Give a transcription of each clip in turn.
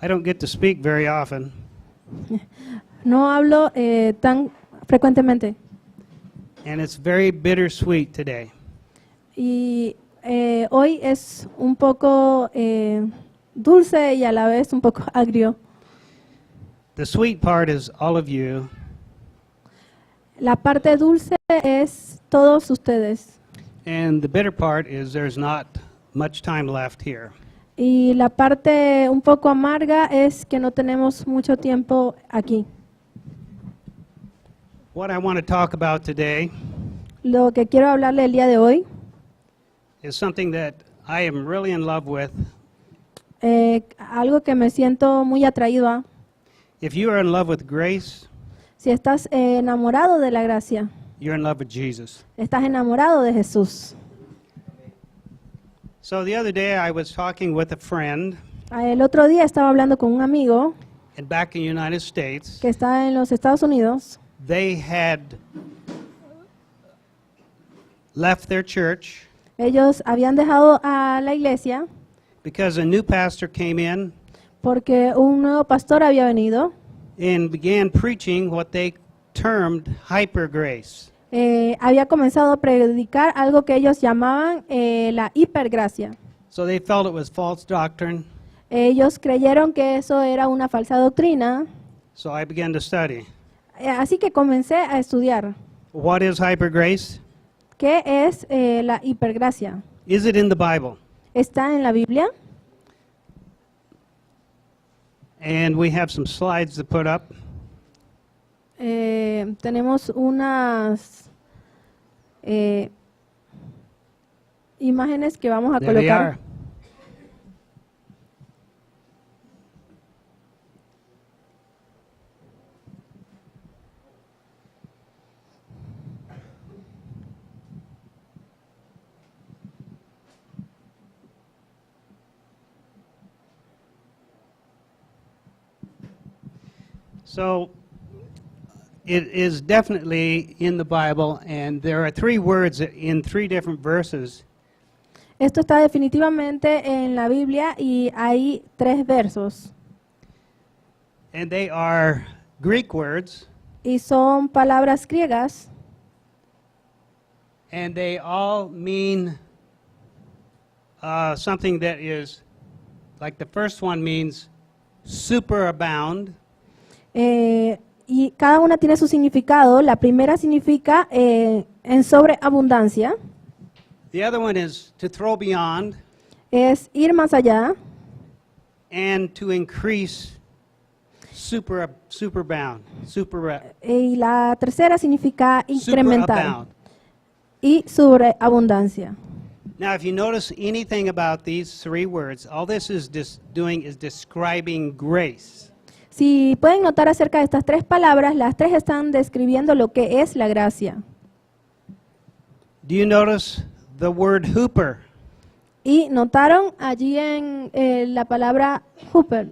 I don't get to speak very often, No hablo tan frecuentemente. and it's very bittersweet today. Y hoy es un poco dulce y a la vez un poco agrio. The sweet part is all of you, La parte dulce es todos ustedes. and the bitter part is there's not much time left here. Y la parte un poco amarga es que no tenemos mucho tiempo aquí. What I want to talk about today Lo que quiero hablarle el día de hoy, is something that I am really in love with. algo que me siento muy atraído a. If you are in love with grace, Si estás enamorado de la gracia, you're in love with Jesus. estás enamorado de Jesús. So the other day I was talking with a friend El otro día estaba hablando con un amigo and back in the United States. que está en los Estados Unidos. They had left their church Ellos habían dejado a la iglesia because a new pastor came in porque un nuevo pastor había venido. and began preaching what they termed hyper grace. Había comenzado a predicar algo que ellos llamaban la hipergracia. So they felt it was false doctrine. Ellos creyeron que eso era una falsa doctrina, So I began to study. así que comencé a estudiar What is hyper grace? qué es la hipergracia. Is it in the Bible? ¿Está en la Biblia? And we have some slides to put up. Tenemos unas imágenes que vamos a There they colocar. are. So it is definitely in the Bible, and there are three words in three different verses. Esto está definitivamente en la Biblia y hay 3 versos And they are Greek words, y son palabras griegas and they all mean something that is, like the first one means superabound, y cada una tiene su significado. La primera significa en sobreabundancia, the other one is to throw beyond, es ir más allá, and to increase superabound, y la tercera significa incrementar superabound. y sobreabundancia. Now, if you notice anything about these three words, all this is doing is describing grace. Si pueden notar acerca de estas 3 palabras, las 3 están describiendo lo que es la gracia. Do you notice the word hooper? Y notaron allí en la palabra hooper,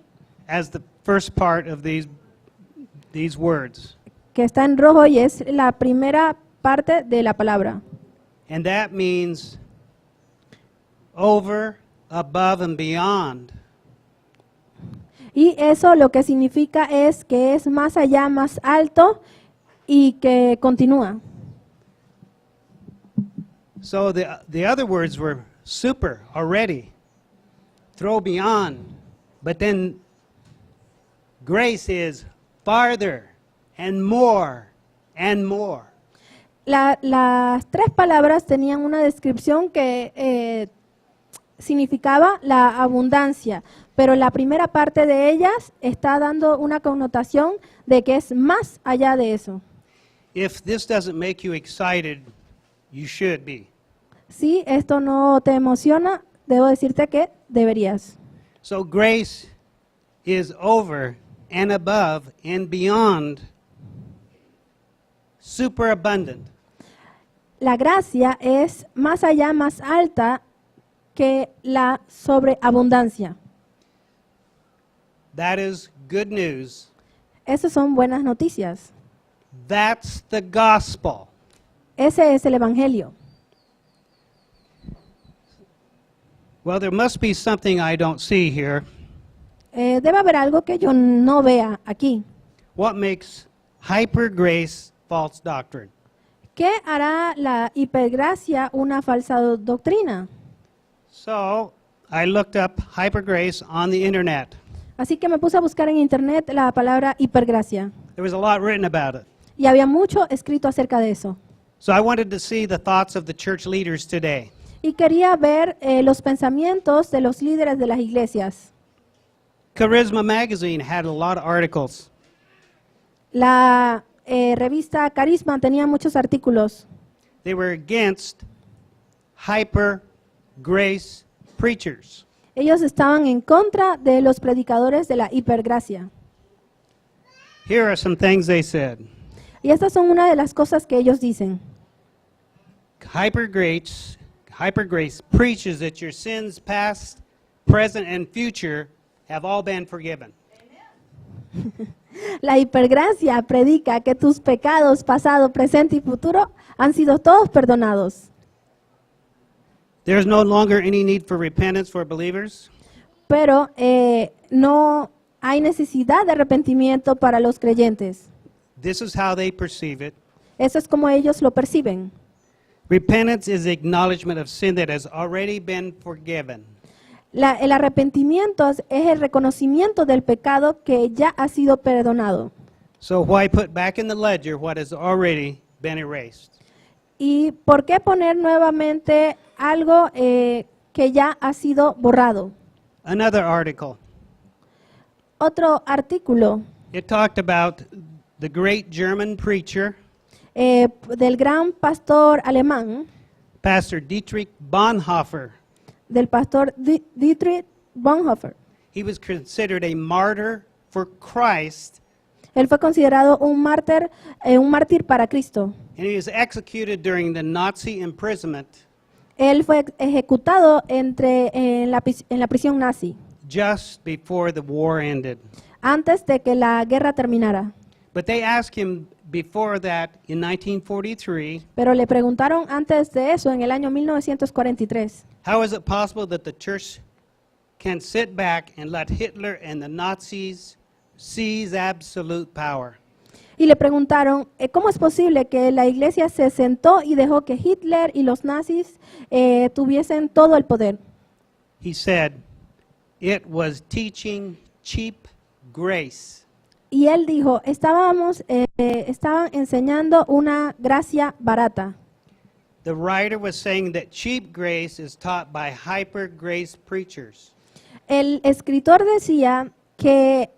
As the first part of these words. que está en rojo y es la primera parte de la palabra. And that means over, above, and beyond. Y eso lo que significa es que es más allá, más alto y que continúa. So the other words were super, already, throw beyond. But then grace is farther and more and more. Las 3 palabras tenían una descripción que significaba la abundancia, pero la primera parte de ellas está dando una connotación de que es más allá de eso. If this doesn't make you excited, you should be. Si esto no te emociona, debo decirte que deberías. So grace is over and above and beyond superabundant. La gracia es más allá, más alta que la sobreabundancia. That is good news. Esas son buenas noticias. That's the gospel. Ese es el evangelio. Well, there must be something I don't see here. debe haber algo que yo no vea aquí. What makes hyper grace false doctrine? ¿Qué hará la hipergracia una falsa doctrina? So I looked up hyper grace on the internet. Así que me puse a buscar en internet la palabra hipergracia. There was a lot written about it. Y había mucho escrito acerca de eso. So I wanted to see the thoughts of the church leaders today. Y quería ver los pensamientos de los líderes de las iglesias. Charisma Magazine had a lot of articles. La revista Carisma tenía muchos artículos. They were against hyper grace preachers. Ellos estaban en contra de los predicadores de la hipergracia. Here are some things they said. Y estas son una de las cosas que ellos dicen. Hyper grace preaches that your sins past, present, and future have all been forgiven. La hipergracia predica que tus pecados pasado, presente y futuro han sido todos perdonados. There's no longer any need for repentance for believers. Pero no hay necesidad de arrepentimiento para los creyentes. This is how they perceive it. Eso es como ellos lo perciben. Repentance is the acknowledgement of sin that has already been forgiven. El arrepentimiento es el reconocimiento del pecado que ya ha sido perdonado. So why put back in the ledger what has already been erased? ¿Y por qué poner nuevamente algo que ya ha sido borrado? Another article. Otro artículo It talked about the great German preacher, del gran pastor alemán, Pastor Dietrich Bonhoeffer. del pastor Dietrich Bonhoeffer. He was considered a martyr for Christ, Él fue considerado un mártir para Cristo. and he was executed during the Nazi imprisonment Él fue ejecutado en la prisión nazi just before the war ended. antes de que la guerra terminara. But they asked him before that in 1943, Pero le preguntaron antes de eso, en el año 1943, how is it possible that the church can sit back and let Hitler and the Nazis seize absolute power? y le preguntaron, ¿cómo es posible que la iglesia se sentó y dejó que Hitler y los nazis tuviesen todo el poder? He said, it was teaching cheap grace. Y él dijo, estaban enseñando una gracia barata. The writer was saying that cheap grace is taught by hyper grace preachers. El escritor decía que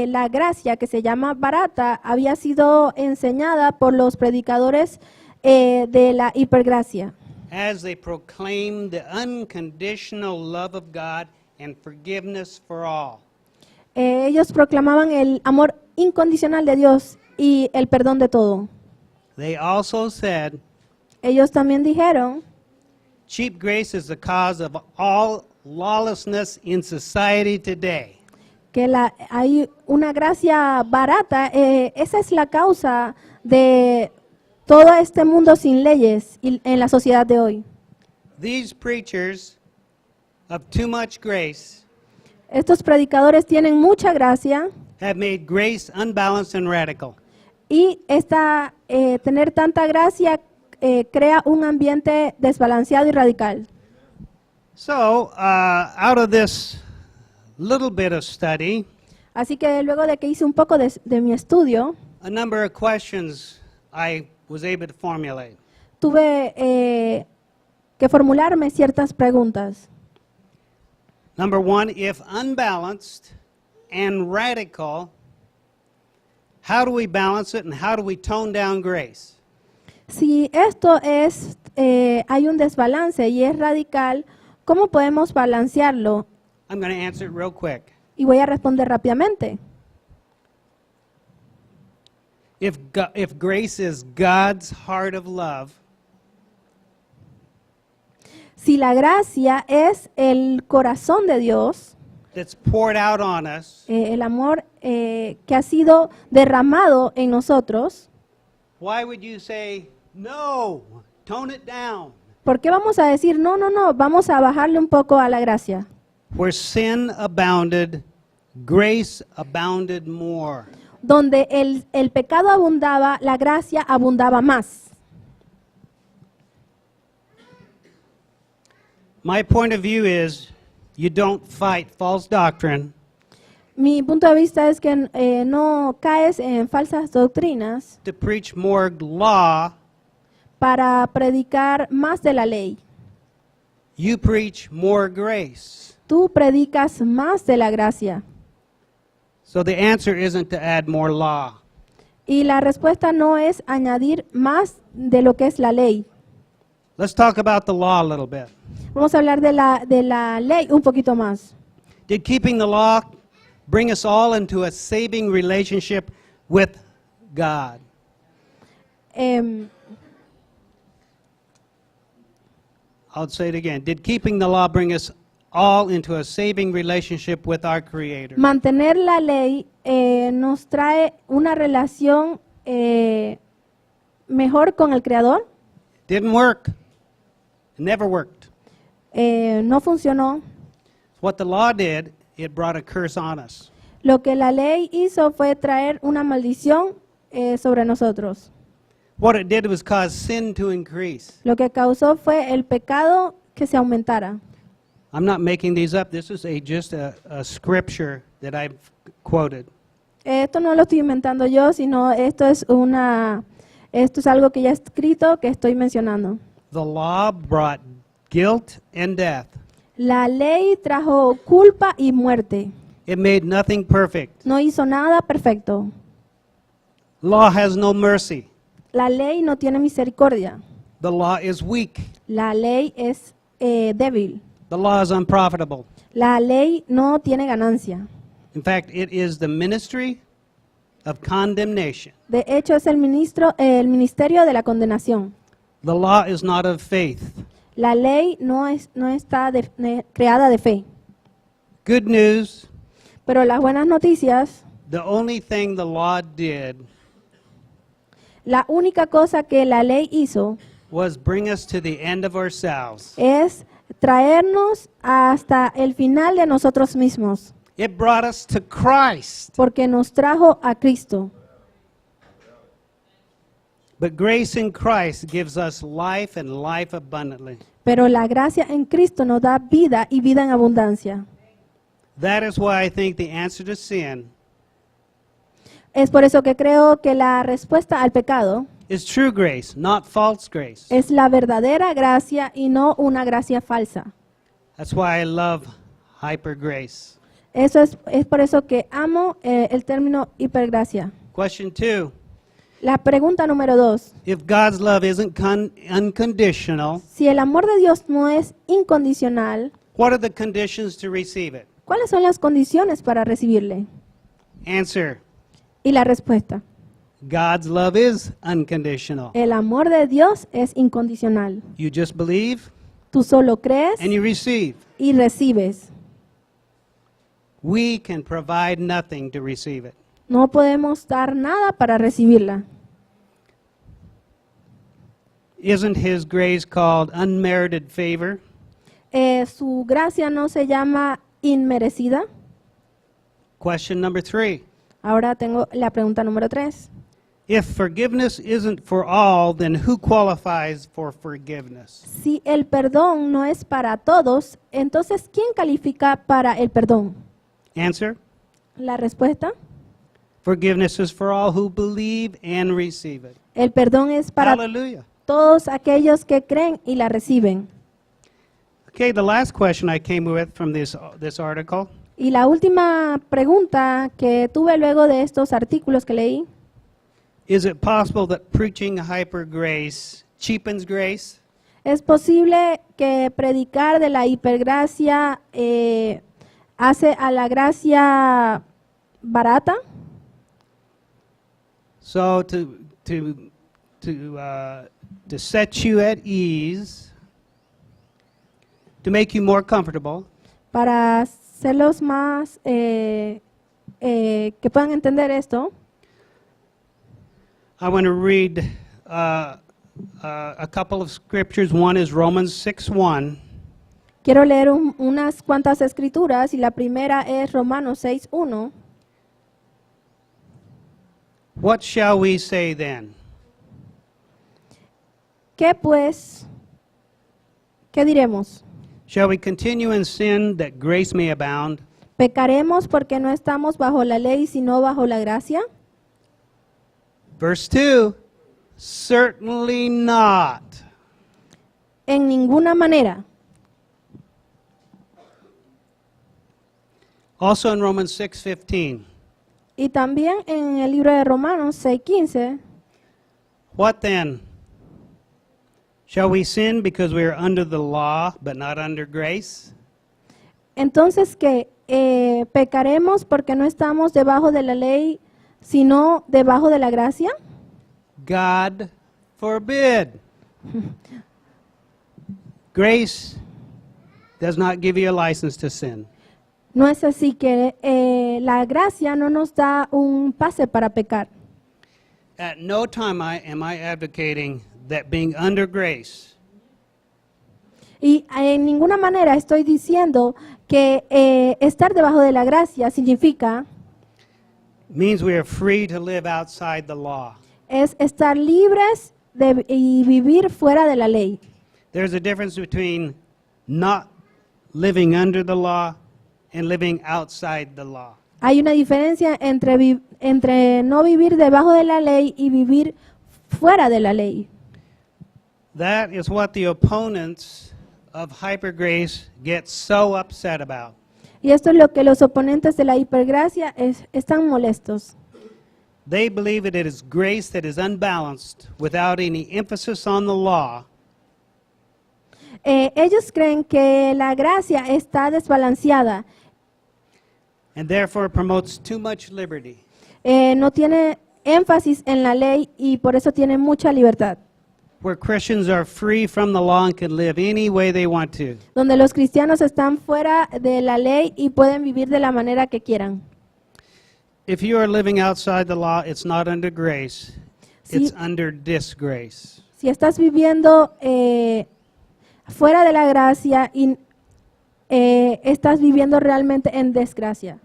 la gracia que se llama barata había sido enseñada por los predicadores de la hipergracia, As they proclaim the unconditional love of God and forgiveness for all. Ellos proclamaban el amor incondicional de Dios y el perdón de todo. They also said, Ellos también dijeron cheap grace is the cause of all lawlessness in society today. que hay una gracia barata, esa es la causa de todo este mundo sin leyes en la sociedad de hoy. These preachers of too much grace Estos predicadores tienen mucha gracia have made grace unbalanced and radical. y tener tanta gracia crea un ambiente desbalanceado y radical. So, out of this little bit of study, Así que luego de que hice un poco de mi estudio, a number of questions I was able to formulate. tuve que formularme ciertas preguntas. Number one, if unbalanced and radical, how do we balance it and how do we tone down grace? Si esto hay un desbalance y es radical, ¿cómo podemos balancearlo? I'm going to answer it real quick. Y voy a responder rápidamente. If grace is God's heart of love, Si la gracia es el corazón de Dios, that's poured out on us, el amor que ha sido derramado en nosotros, why would you say, no, tone it down? ¿por qué vamos a decir, no, vamos a bajarle un poco a la gracia? Where sin abounded, grace abounded more. Donde el pecado abundaba, la gracia abundaba más. My point of view is you don't fight false doctrine. Mi punto de vista es que no caes en falsas doctrinas To preach more law, para predicar más de la ley. you preach more grace. Tú predicas más de la gracia. So the answer isn't to add more law. Y la respuesta no es añadir más de lo que es la ley. Let's talk about the law a little bit. Vamos a hablar de la ley un poquito más. Did keeping the law bring us all into a saving relationship with God? Em, I'll say it again. Did keeping the law bring us all into a saving relationship with our Creator? Mantener la ley nos trae una relación mejor con el Creador. Didn't work. It never worked. No funcionó. What the law did, it brought a curse on us. Lo que la ley hizo fue traer una maldición sobre nosotros. What it did was cause sin to increase. Lo que causó fue el pecado que se aumentara. I'm not making these up. This is just a scripture that I've quoted. Esto no lo estoy inventando yo, sino esto es algo que ya he escrito que estoy mencionando. The law brought guilt and death. La ley trajo culpa y muerte. It made nothing perfect. No hizo nada perfecto. Law has no mercy. La ley no tiene misericordia. The law is weak. La ley es débil. The law is unprofitable. La ley no tiene ganancia. In fact, it is the ministry of condemnation. De hecho, es el ministerio de la condenación. The law is not of faith. La ley no está creada de fe. Good news, Pero las buenas noticias, the only thing the law did la única cosa que la ley hizo was bring us to the end of ourselves. es traernos hasta el final de nosotros mismos, It brought us to Christ. porque nos trajo a Cristo. But grace in Christ gives us life and life abundantly. Pero la gracia en Cristo nos da vida y vida en abundancia. That is why I think the answer to sin Es por eso que creo que la respuesta al pecado is true grace, not false grace. es la verdadera gracia y no una gracia falsa. That's why I love hyper grace. Eso es por eso que amo el término hipergracia. Question 2. La pregunta número 2. If God's love isn't unconditional, Si el amor de Dios no es incondicional, what are the conditions to receive it? ¿cuáles son las condiciones para recibirle? Answer. Y la respuesta: God's love is unconditional. el amor de Dios es incondicional. You just believe Tú solo crees and you receive. y recibes. We can provide nothing to receive it. No podemos dar nada para recibirla. Isn't His grace called unmerited favor? Su gracia no se llama inmerecida. Question number 3. Ahora tengo la pregunta número 3. If forgiveness isn't for all, then who qualifies for forgiveness? Si el perdón no es para todos, entonces ¿quién califica para el perdón? Answer. La respuesta: Forgiveness is for all who believe and receive it. el perdón es para Hallelujah. todos aquellos que creen y la reciben. Okay, the last question I came with from this article. Y la última pregunta que tuve luego de estos artículos que leí: Is it possible that preaching hyper grace cheapens grace? ¿es posible que predicar de la hipergracia hace a la gracia barata? So to set you at ease, to make you more comfortable, Para hacerlos más que puedan entender esto, I want to read a couple of scriptures. One is Romans 6:1. Quiero leer unas cuantas escrituras y la primera es Romanos 6:1. What shall we say then? ¿Qué pues? ¿Qué diremos? Shall we continue in sin that grace may abound? ¿Pecaremos porque no estamos bajo la ley sino bajo la gracia? Verse 2, certainly not. En ninguna manera. Also in Romans 6:15, Y también en el libro de Romanos 6:15, what then? Shall we sin because we are under the law but not under grace? entonces que pecaremos porque no estamos debajo de la ley sino debajo de la gracia. God forbid. Grace does not give you a license to sin. No es así que la gracia no nos da un pase para pecar. At no time am I advocating that being under grace Y en ninguna manera estoy diciendo que estar debajo de la gracia significa means we are free to live outside the law. es estar libres y vivir fuera de la ley. There's a difference between not living under the law and living outside the law. Hay una diferencia entre no vivir debajo de la ley y vivir fuera de la ley. That is what the opponents of hypergrace get so upset about. Y esto es lo que los oponentes de la hipergracia están molestos. They believe that it is grace that is unbalanced without any emphasis on the law, Ellos creen que la gracia está desbalanceada, and therefore promotes too much liberty. no tiene énfasis en la ley y por eso tiene mucha libertad. Where Christians are free from the law and can live any way they want to. Donde los cristianos están fuera de la ley y pueden vivir de la manera que quieran. If you are living outside the law, it's not under grace, it's Sí. under disgrace. Si estás viviendo fuera de la gracia y estás viviendo realmente en desgracia.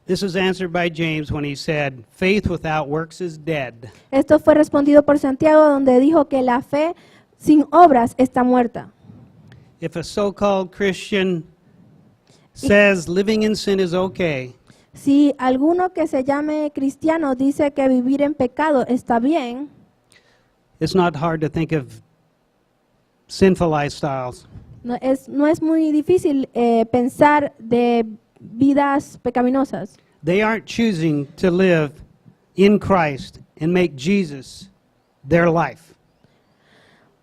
This was answered by James when he said, faith without works is dead. Esto fue respondido por Santiago, donde dijo que la fe sin obras está muerta. If a so-called Christian says living in sin is okay, Si alguno que se llame cristiano dice que vivir en pecado está bien, it's not hard to think of sinful lifestyles. no es muy difícil pensar de vidas pecaminosas. They aren't choosing to live in Christ and make Jesus their life.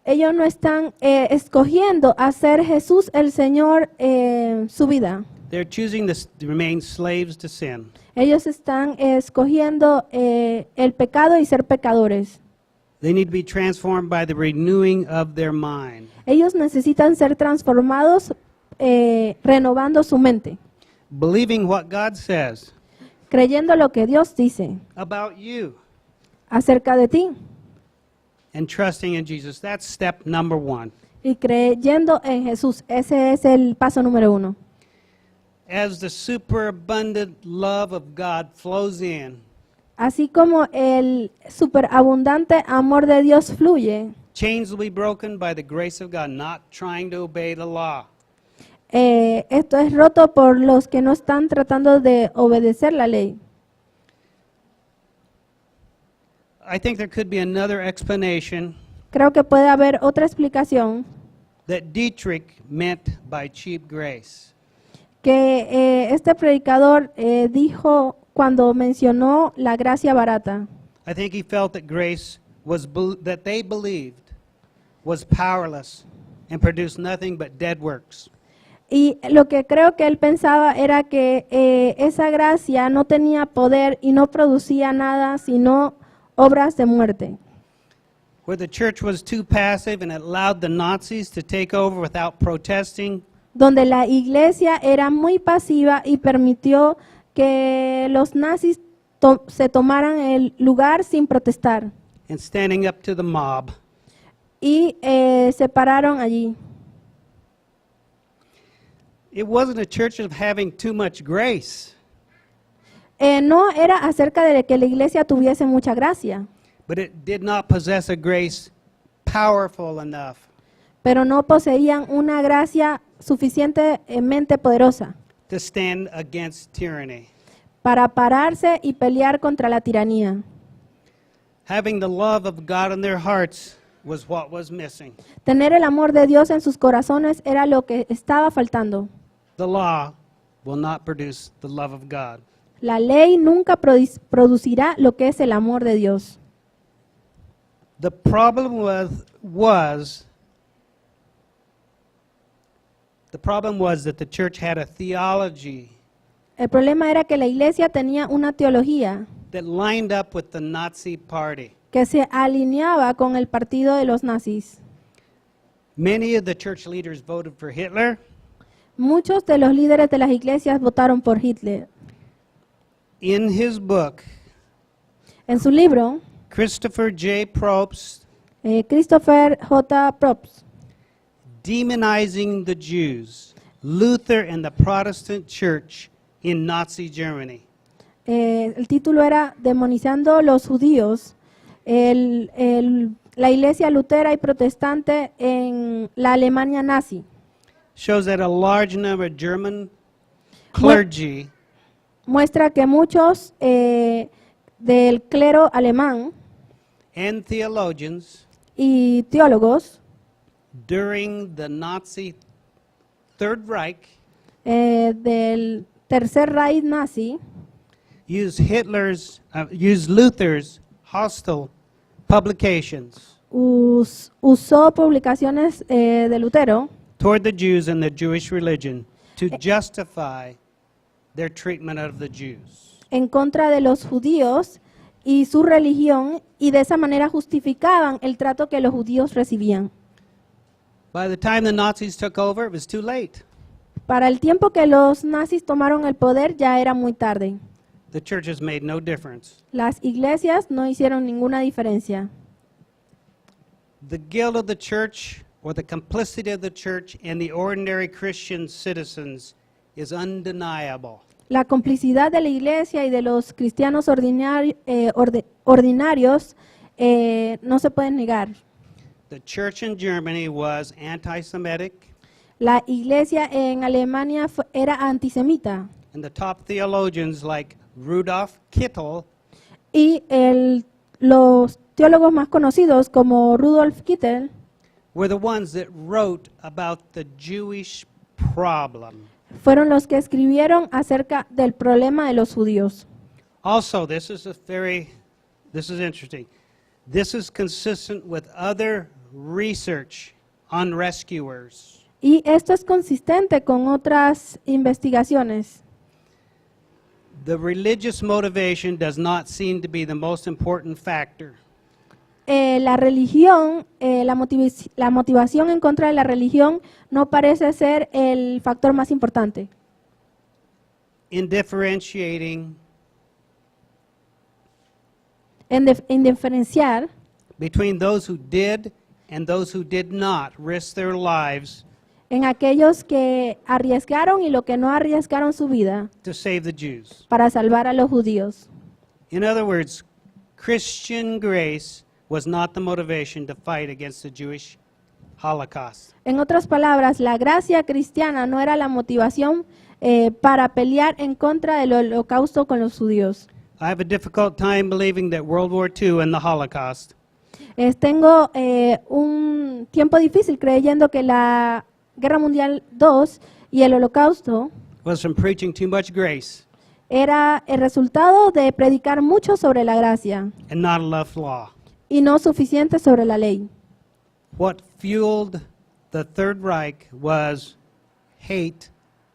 Ellos no están escogiendo hacer Jesús el Señor su vida. They're choosing to remain slaves to sin. Ellos están escogiendo el pecado y ser pecadores. They need to be transformed by the renewing of their mind. Ellos necesitan ser transformados renovando su mente, Believing what God says creyendo lo que Dios dice about you acerca de ti and trusting in Jesus. That's step number 1. y creyendo en Jesús. Ese es el paso número 1. As the superabundant love of God flows in, Así como el superabundante amor de Dios fluye, chains will be broken by the grace of God, not trying to obey the law. esto es roto por los que no están tratando de obedecer la ley. I think there could be another explanation Creo que puede haber otra explicación that Dietrich meant by cheap grace. que este predicador dijo cuando mencionó la gracia barata. I think he felt that grace was that they believed was powerless and produced nothing but dead works. Y lo que creo que él pensaba era que esa gracia no tenía poder y no producía nada sino obras de muerte. Where the church was too passive and it allowed the Nazis to take over without protesting, Donde la iglesia era muy pasiva y permitió que los nazis se tomaran el lugar sin protestar. and standing up to the mob. Y se pararon allí. It wasn't a church of having too much grace, No era acerca de que la iglesia tuviese mucha gracia, but it did not possess a grace powerful enough pero no poseían una gracia suficientemente poderosa to stand against tyranny. para pararse y pelear contra la tiranía. Having the love of God in their hearts was what was missing. Tener el amor de Dios en sus corazones era lo que estaba faltando. The law will not produce the love of God. La ley nunca producirá lo que es el amor de Dios. The problem was that the church had a theology El problema era que la iglesia tenía una teología that lined up with the Nazi party. que se alineaba con el partido de los nazis. Many of the church leaders voted for Hitler. Muchos de los líderes de las iglesias votaron por Hitler. In his book, En su libro, Christopher J. Probst, Christopher J. Probst, Demonizing the Jews, Luther and the Protestant Church in Nazi Germany. el título era Demonizando los judíos, la iglesia lutera y protestante en la Alemania nazi. Shows that a large number of German clergy Muestra que muchos del clero alemán and theologians y teólogos during the Nazi Third Reich del Tercer Reich nazi used Luther's hostile publications usó publicaciones de Lutero toward the Jews and the Jewish religion to justify their treatment of the Jews. en contra de los judíos y su religión, y de esa manera justificaban el trato que los judíos recibían. By the time the Nazis took over, it was too late. Para el tiempo que los nazis tomaron el poder ya era muy tarde. The churches made no difference. Las iglesias no hicieron ninguna diferencia. The guilt of the church or the complicity of the church in the ordinary Christian citizens is undeniable. La complicidad de la iglesia y de los cristianos ordinarios no se pueden negar. The church in Germany was anti-Semitic, La iglesia en Alemania era antisemita and the top theologians like Rudolf Kittel y los teólogos más conocidos como Rudolf Kittel were the ones that wrote about the Jewish problem. fueron los que escribieron acerca del problema de los judíos. Also, this is interesting. This is consistent with other research on rescuers. Y esto es consistente con otras investigaciones. The religious motivation does not seem to be the most important factor. La religión, la motivación en contra de la religión no parece ser el factor más importante In differentiating en diferenciar between those who did and those who did not risk their lives en aquellos que arriesgaron y los que no arriesgaron su vida to save the Jews. para salvar a los judíos. In other words, Christian grace was not the motivation to fight against the Jewish Holocaust. En otras palabras, la gracia cristiana no era la motivación para pelear en contra del holocausto con los judíos. I have a difficult time believing that World War II and the Holocaust Tengo un tiempo difícil creyendo que la Guerra Mundial II y el holocausto was from preaching too much grace era el resultado de predicar mucho sobre la gracia and not enough law. y no suficiente sobre la ley. What fueled the Third Reich was hate,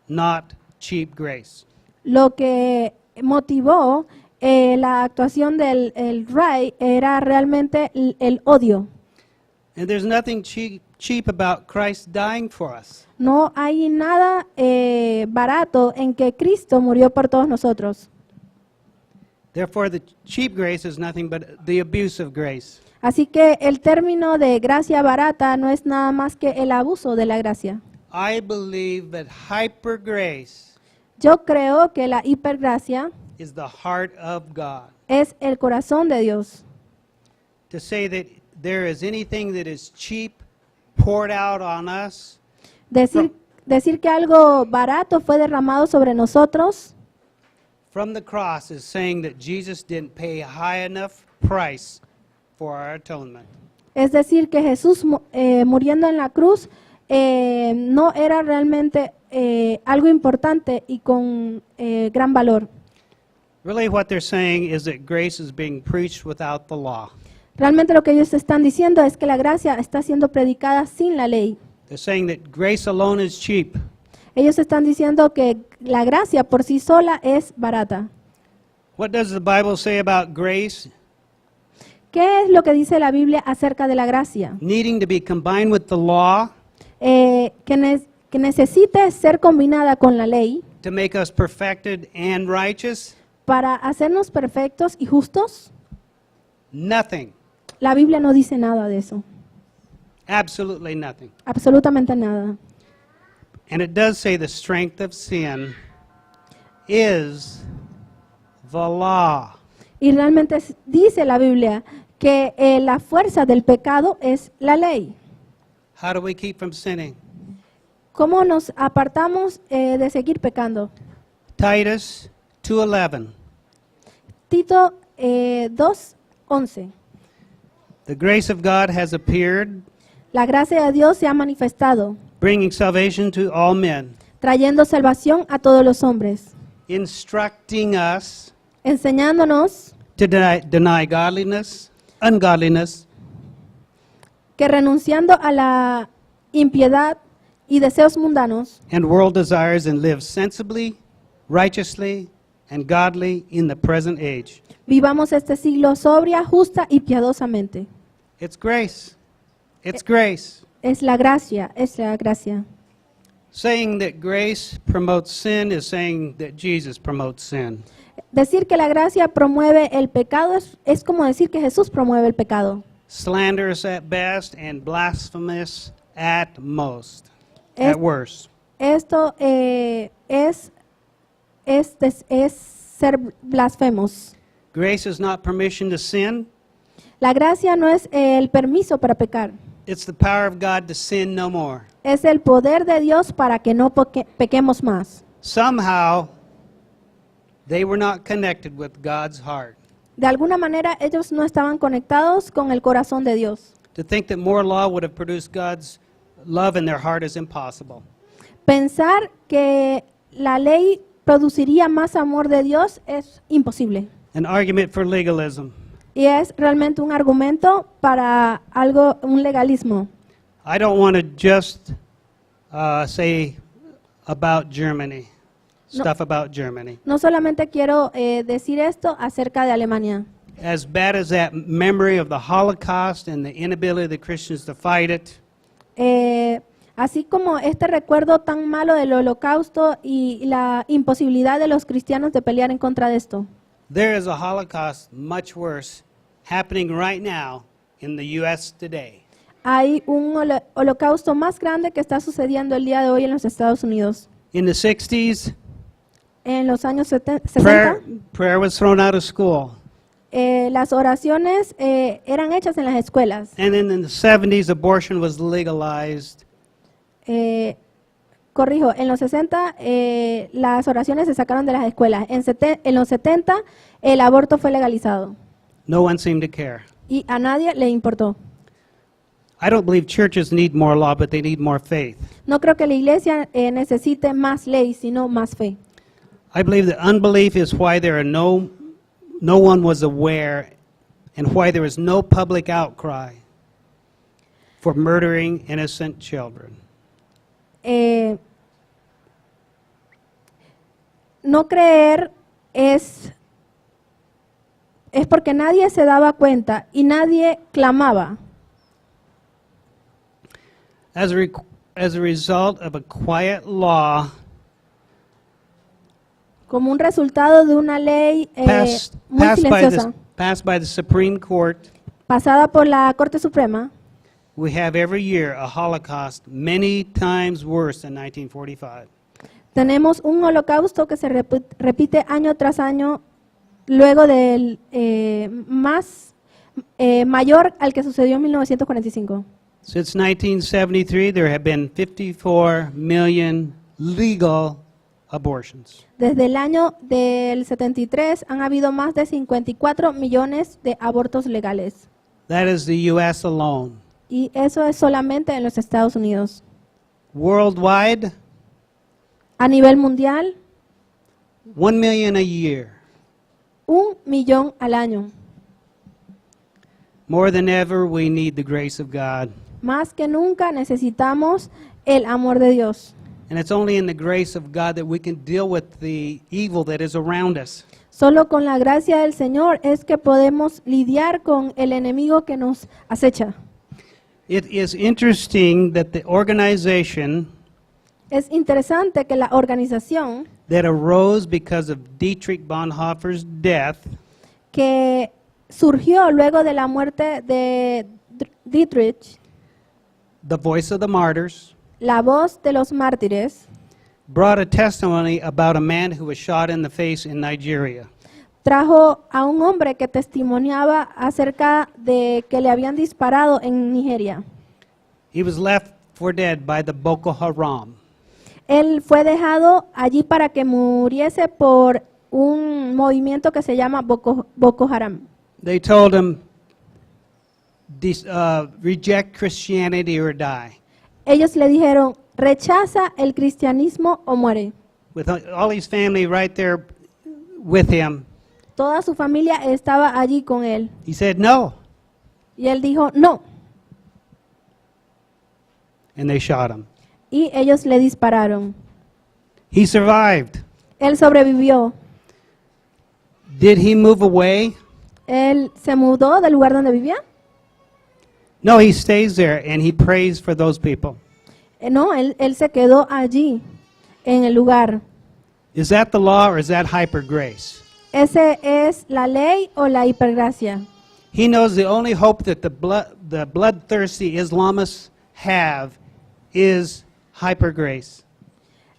not cheap grace. Lo que motivó la actuación del Reich era realmente el odio. And there's nothing cheap about Christ dying for us. No hay nada barato en que Cristo murió por todos nosotros. Therefore, the cheap grace is nothing but the abuse of grace. Así que el término de gracia barata no es nada más que el abuso de la gracia. I believe that hyper grace Yo creo que la hipergracia is the heart of God. es el corazón de Dios. To say that there is anything that is cheap poured out on us Decir que algo barato fue derramado sobre nosotros from the cross is saying that Jesus didn't pay a high enough price for our atonement. es decir que Jesús muriendo en la cruz no era realmente algo importante y con gran valor. Really what they're saying is that grace is being preached without the law. Realmente lo que ellos están diciendo es que la gracia está siendo predicada sin la ley. They're saying that grace alone is cheap. Ellos están diciendo que la gracia por sí sola es barata. What does the Bible say about grace ¿Qué es lo que dice la Biblia acerca de la gracia? needing to be combined with the law Que necesite ser combinada con la ley to make us perfected and righteous? para hacernos perfectos y justos. Nothing. La Biblia no dice nada de eso, Absolutely nothing. absolutamente nada. And it does say the strength of sin is the law. Y realmente dice la Biblia que la fuerza del pecado es la ley. How do we keep from sinning? ¿Cómo nos apartamos de seguir pecando? Titus 2:11. Tito 2:11. The grace of God has appeared, La gracia de Dios se ha manifestado, bringing salvation to all men, trayendo salvación a todos los hombres, instructing us enseñándonos to deny ungodliness, que renunciando a la impiedad y deseos mundanos, and world desires and live sensibly, righteously, and godly in the present age. vivamos este siglo sobria, justa y piadosamente. It's grace. It's grace. Es la gracia, es la gracia. Saying that grace promotes sin is saying that Jesus promotes sin. Decir que la gracia promueve el pecado es como decir que Jesús promueve el pecado. Slanderous at best and blasphemous at most, Es- at worst. Esto es ser blasfemos. Grace is not permission to sin. La gracia no es el permiso para pecar, It's the power of God to sin no more. es el poder de Dios para que no pequemos más. Somehow, they were not connected with God's heart. De alguna manera ellos no estaban conectados con el corazón de Dios. To think that more law would have produced God's love in their heart is impossible. Pensar que la ley produciría más amor de Dios es imposible. An argument for legalism. Y es realmente un argumento para un legalismo. I don't want to just say about Germany, No. stuff about Germany. No solamente quiero decir esto acerca de Alemania. As bad as that memory of the Holocaust and the inability of the Christians to fight it, Así como este recuerdo tan malo del Holocausto y la imposibilidad de los cristianos de pelear en contra de esto. there is a Holocaust much worse happening right now in the U.S. today. Hay un holocausto más grande que está sucediendo el día de hoy en los Estados Unidos. In the 60s, En los años 60, prayer was thrown out of school. las oraciones eran hechas en las escuelas. And then in the 70s, abortion was legalized. Corrijo, en los 60 las oraciones se sacaron de las escuelas. En los 70 el aborto fue legalizado No one seemed to care. y a nadie le importó. I don't believe churches need more law, but they need more faith. No creo que la iglesia necesite más ley, sino más fe. I believe that unbelief is why there are no one was aware and why there is no public outcry for murdering innocent children. No creer es porque nadie se daba cuenta y nadie clamaba. As a result of a quiet law Como un resultado de una ley muy passed silenciosa, by the Supreme Court, pasada por la Corte Suprema, we have every year a Holocaust many times worse than 1945. Tenemos un holocausto que se repite año tras año, luego del mayor al que sucedió en 1945. Since 1973, there have been 54 million legal abortions. Desde el año del 73 han habido más de 54 millones de abortos legales. That is the U.S. alone. Y eso es solamente en los Estados Unidos. Worldwide, A nivel mundial, 1 million a year. 1 millón al año. More than ever, we need the grace of God. Más que nunca necesitamos el amor de Dios. And it's only in the grace of God that we can deal with the evil that is around us. Solo con la gracia del Señor es que podemos lidiar con el enemigo que nos acecha. It is interesting that the organization Es interesante que la organización that arose because of Dietrich Bonhoeffer's death que surgió luego de la muerte de Dietrich, The Voice of the Martyrs, la voz de los mártires, brought a testimony about a man who was shot in the face in Nigeria. trajo a un hombre que testimoniaba acerca de que le habían disparado en Nigeria. He was left for dead by the Boko Haram. Él fue dejado allí para que muriese por un movimiento que se llama Boko Haram. They told him, reject Christianity or die. Ellos le dijeron, rechaza el cristianismo o muere. With all his family right there with him, Toda su familia estaba allí con él. he said no, Y él dijo, no. and they shot him. Y ellos le dispararon. He survived. Él sobrevivió. Did he move away? Él se mudó del lugar donde vivía. No, he stays there and he prays for those people. No, él se quedó allí, en el lugar. Is that the law or is that hyper grace? ¿Ese es la ley o la hipergracia? He knows the only hope that the bloodthirsty Islamists have is hyper grace.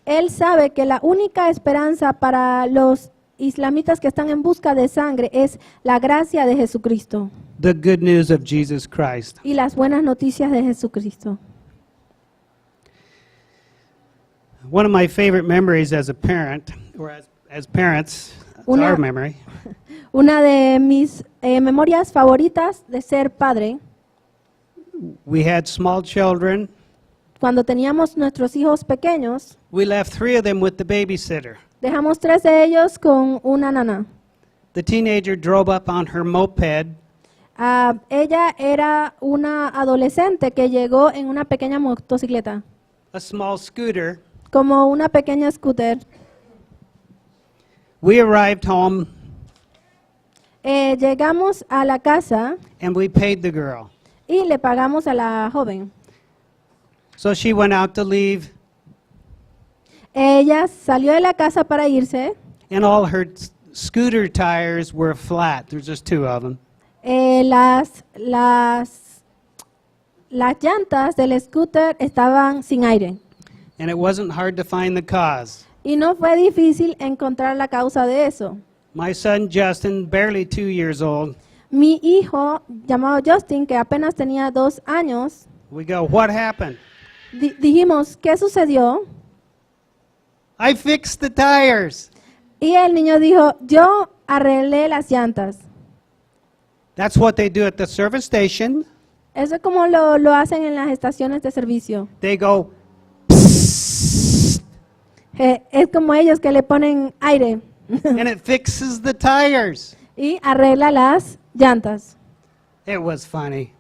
Él sabe que la única esperanza para los islamitas que están en busca de sangre es la gracia de Jesucristo The good news of Jesus Christ. y las buenas noticias de Jesucristo. One of my favorite memories as a parent, or as parents, it's Una- our memory, Una de mis memorias favoritas de ser padre, we had small children. cuando teníamos nuestros hijos pequeños, We left 3 of them with the babysitter. dejamos 3 de ellos con una nana. The teenager drove up on her moped. Ella era una adolescente que llegó en una pequeña motocicleta, A small scooter. como una pequeña scooter. We arrived home Llegamos a la casa and we paid the girl. y le pagamos a la joven. So she went out to leave, Ella salió de la casa para irse. and all her scooter tires were flat. There's just 2 of them. Las llantas del scooter estaban sin aire. And it wasn't hard to find the cause. Y no fue difícil encontrar la causa de eso. My son Justin, barely 2 years old, Mi hijo, llamado Justin, que apenas tenía 2 años, we go, what happened? dijimos, ¿qué sucedió? I fixed the tires. Y el niño dijo, yo arreglé las llantas. That's what they do at the service station. Eso es como lo hacen en las estaciones de servicio. They go, Es como ellos que le ponen aire and it fixes the tires. y arregla las llantas. It was funny.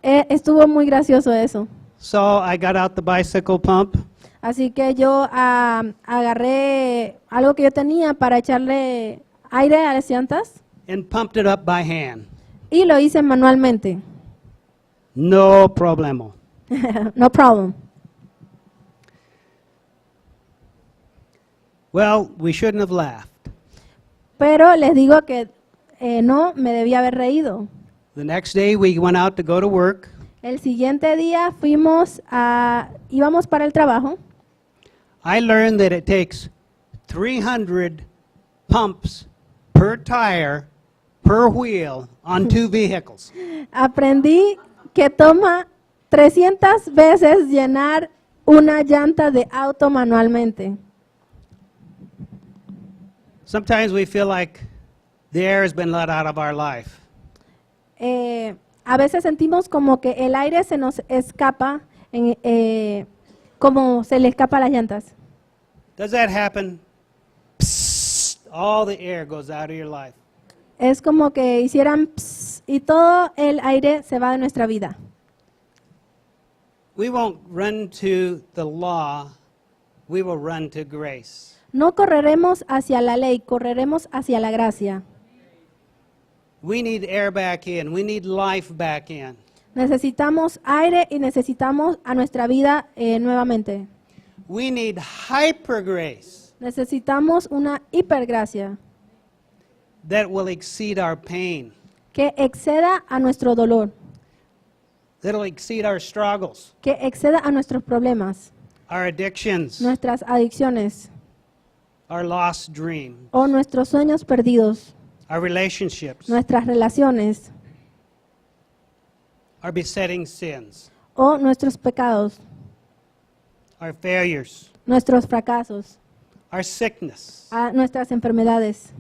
Estuvo muy gracioso eso. So I got out the bicycle pump, Así que yo agarré algo que yo tenía para echarle aire a las llantas and pumped it up by hand. y lo hice manualmente. No problemo. No problem. Well, we shouldn't have laughed. Pero les digo que no me debía haber reído. The next day we went out to go to work. El siguiente día íbamos para el trabajo. I learned that it takes 300 pumps per tire per wheel on 2 vehicles. Aprendí que toma 300 veces llenar una llanta de auto manualmente. Sometimes we feel like the air has been let out of our life. A veces sentimos como que el aire se nos escapa, como se le escapa a las llantas. Does that happen? Psst, all the air goes out of your life. Es como que hicieran pss, y todo el aire se va de nuestra vida. We won't run to the law, we will run to grace. No correremos hacia la ley, correremos hacia la gracia. We need air back in, we need life back in. Necesitamos aire y necesitamos a nuestra vida nuevamente. We need hyper grace Necesitamos una hipergracia that will exceed our pain, que exceda a nuestro dolor, that will exceed our struggles, que exceda a nuestros problemas, our addictions, nuestras adicciones our lost dream, o nuestros sueños perdidos, our relationships, nuestras relaciones our besetting sins, o nuestros pecados, our failures, nuestros fracasos, our sickness, a nuestras enfermedades,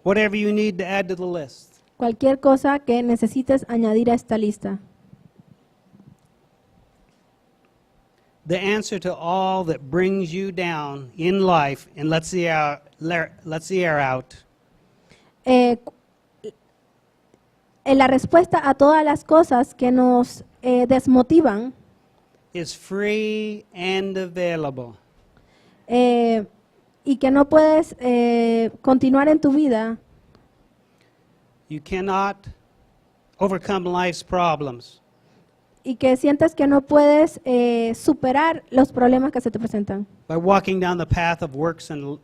whatever you need to add to the list. cualquier cosa que necesites añadir a esta lista. The answer to all that brings you down in life and lets the air out La respuesta a todas las cosas que nos desmotivan is free and available. Y que no puedes continuar en tu vida, You cannot overcome life's problems y que sientes que no puedes superar los problemas que se te presentan by walking down the path of works and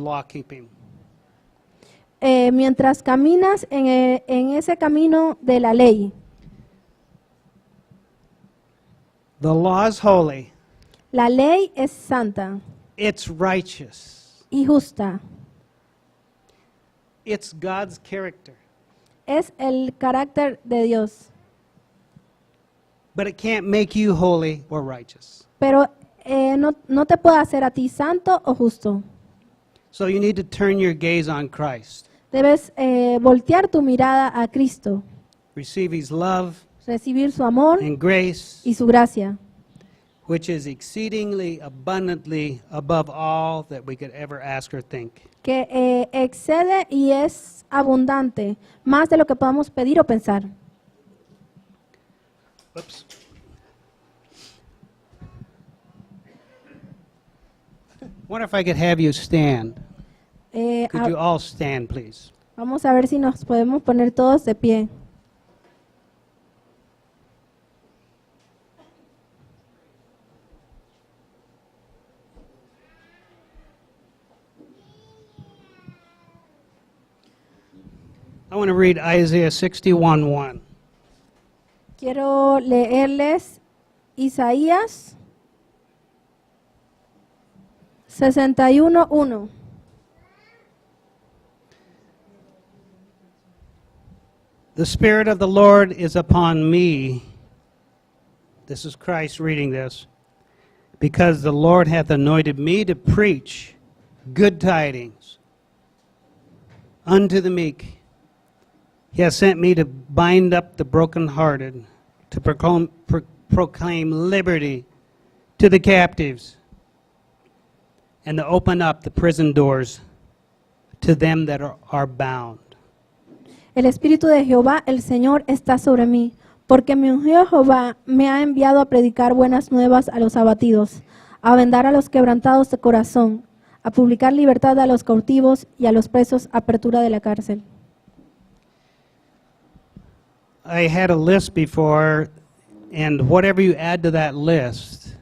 law keeping. mientras caminas en ese camino de la ley. The law is holy, La ley es santa it's righteous, y justa. it's God's character, Es el carácter de Dios, but it can't make you holy or righteous. pero no te puede hacer a ti santo o justo. So you need to turn your gaze on Christ, Debes voltear tu mirada a Cristo, receive His love recibir su amor and grace, y su gracia, which is exceedingly abundantly above all that we could ever ask or think. que excede y es abundante, más de lo que podamos pedir o pensar. Oops. Wonder if I could have you stand. Could you all stand, please? Vamos a ver si nos podemos poner todos de pie. I want to read Isaiah 61:1. Quiero leerles Isaías 61:1. The Spirit of the Lord is upon me. This is Christ reading this. Because the Lord hath anointed me to preach good tidings unto the meek. He hath sent me to bind up the brokenhearted, to proclaim liberty to the captives, and to open up the prison doors to them that are bound. El Espíritu de Jehová, el Señor, está sobre mí, porque me ungió Jehová, me ha enviado a predicar buenas nuevas a los abatidos, a vendar a los quebrantados de corazón, a publicar libertad a los cautivos y a los presos, apertura de la cárcel. I had a list before, and whatever you add to that list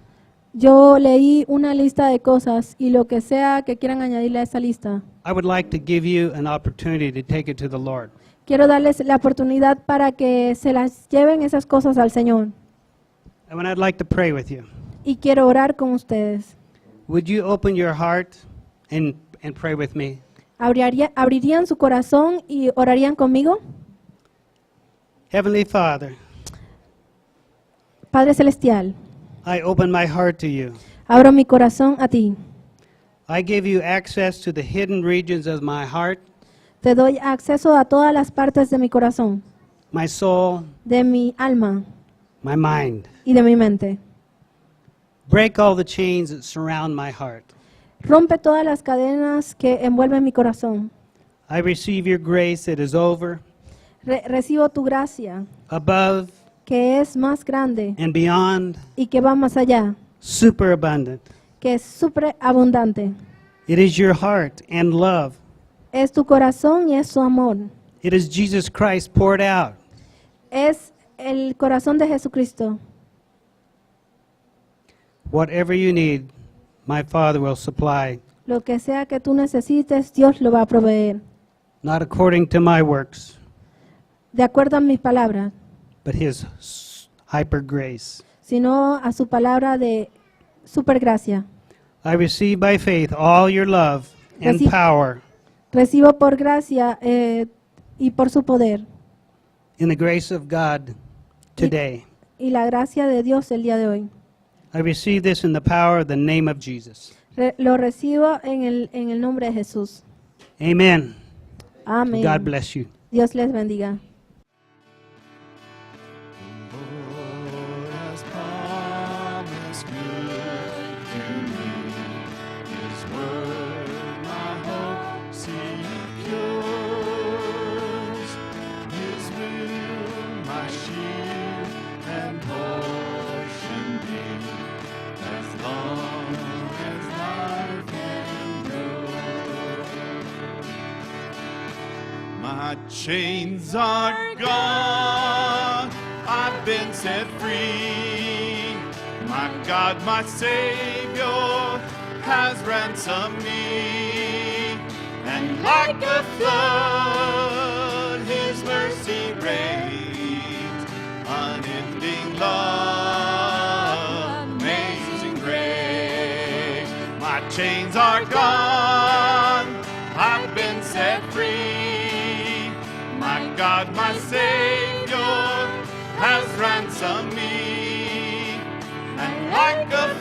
Yo leí una lista de cosas y lo que sea que quieran añadirle a esa lista, I would like to give you an opportunity to take it to the Lord. Quiero darles la oportunidad para que se las lleven esas cosas al Señor. And I'd like to pray with you. Y quiero orar con ustedes. Would you open your heart and pray with me? ¿Abrirían su corazón y orarían conmigo? Heavenly Father, Padre Celestial, I open my heart to you. abro mi corazón a ti. I give you access to the hidden regions of my heart, Te doy acceso a todas las partes de mi corazón, my soul, de mi alma my mind. y de mi mente. Break all the chains that surround my heart. Rompe todas las cadenas que envuelven mi corazón. I receive your grace that is over, Recibo tu gracia, above, que es más grande and beyond, y que va más allá, superabundant. que es súper abundante. It is your heart and love. Es tu corazón y es su amor. It is Jesus Christ poured out. Es el corazón de Jesucristo. Whatever you need, my Father will supply, Lo que sea que tú necesites, Dios lo va a proveer. not according to my works, De acuerdo a mis palabras, but His hyper grace. sino a su palabra de supergracia. I receive by faith all your love and Reci- power Recibo por gracia y por su poder in the grace of God today. y la gracia de Dios el día de hoy. I receive this in the power of the name of Jesus. Lo recibo en el nombre de Jesús. Amen. Amén. God bless you. Dios les bendiga. Lord has promised good to me. His word my hope secures. His will my shield and portion be, as long as life endures. My chains are gone, I've been set free. My God, my Savior, has ransomed me. And like a flood, His mercy reigns. Unending love, amazing grace. My chains are gone, I've been set free. My God, my Savior, has ransomed me. And like a